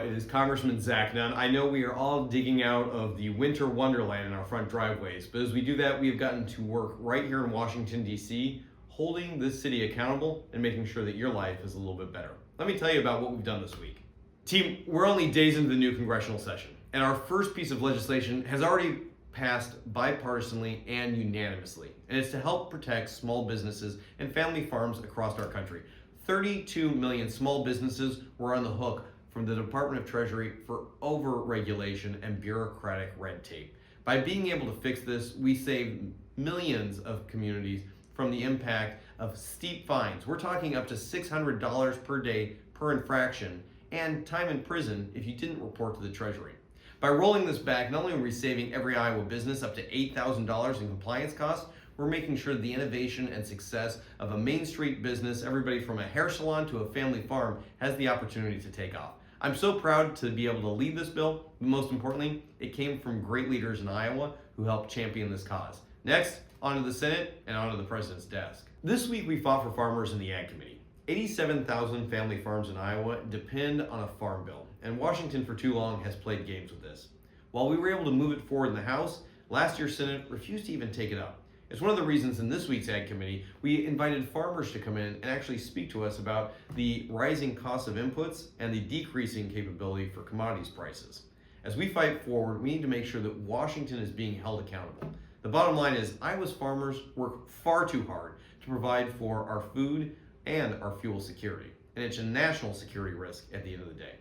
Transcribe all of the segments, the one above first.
It is Congressman Zach Nunn. I know we are all digging out of the winter wonderland in our front driveways, but as we do that, we've gotten to work right here in Washington, D.C., holding this city accountable and making sure that your life is a little bit better. Let me tell you about what we've done this week. Team, we're only days into the new congressional session, and our first piece of legislation has already passed bipartisanly and unanimously, and it's to help protect small businesses and family farms across our country. 32 million small businesses were on the hook from the Department of Treasury for over-regulation and bureaucratic red tape. By being able to fix this, we save millions of communities from the impact of steep fines. We're talking up to $600 per day per infraction and time in prison if you didn't report to the Treasury. By rolling this back, not only are we saving every Iowa business up to $8,000 in compliance costs, we're making sure the innovation and success of a Main Street business, everybody from a hair salon to a family farm, has the opportunity to take off. I'm so proud to be able to lead this bill, but most importantly, it came from great leaders in Iowa who helped champion this cause. Next, on to the Senate and on to the President's desk. This week we fought for farmers in the Ag Committee. 87,000 family farms in Iowa depend on a farm bill, and Washington for too long has played games with this. While we were able to move it forward in the House, last year's Senate refused to even take it up. It's one of the reasons in this week's Ag Committee, we invited farmers to come in and actually speak to us about the rising costs of inputs and the decreasing capability for commodities prices. As we fight forward, we need to make sure that Washington is being held accountable. The bottom line is Iowa's farmers work far too hard to provide for our food and our fuel security, and it's a national security risk at the end of the day.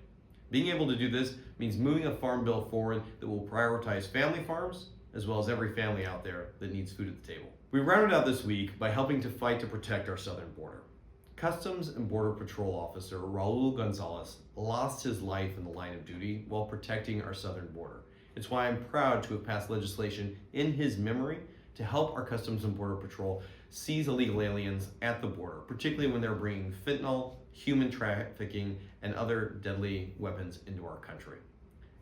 Being able to do this means moving a farm bill forward that will prioritize family farms as well as every family out there that needs food at the table. We rounded out this week by helping to fight to protect our southern border. Customs and Border Patrol Officer Raul Gonzalez lost his life in the line of duty while protecting our southern border. It's why I'm proud to have passed legislation in his memory to help our Customs and Border Patrol seize illegal aliens at the border, particularly when they're bringing fentanyl, human trafficking, and other deadly weapons into our country.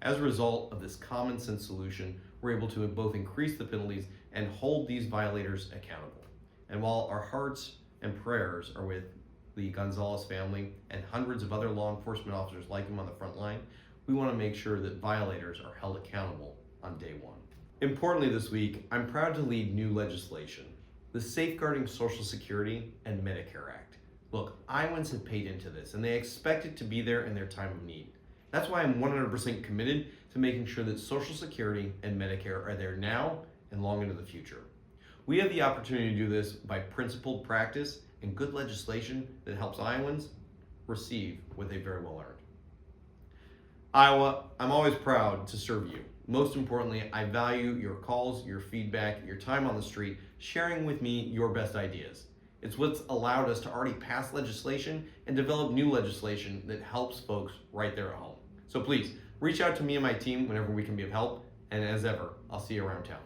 As a result of this common sense solution, we're able to both increase the penalties and hold these violators accountable. And while our hearts and prayers are with the Gonzalez family and hundreds of other law enforcement officers like them on the front line, we want to make sure that violators are held accountable on day one. Importantly this week, I'm proud to lead new legislation, the Safeguarding Social Security and Medicare Act. Look, Iowans have paid into this and they expect it to be there in their time of need. That's why I'm 100% committed to making sure that Social Security and Medicare are there now and long into the future. We have the opportunity to do this by principled practice and good legislation that helps Iowans receive what they very well earned. Iowa, I'm always proud to serve you. Most importantly, I value your calls, your feedback, your time on the street, sharing with me your best ideas. It's what's allowed us to already pass legislation and develop new legislation that helps folks right there at home. So please, reach out to me and my team whenever we can be of help, and as ever, I'll see you around town.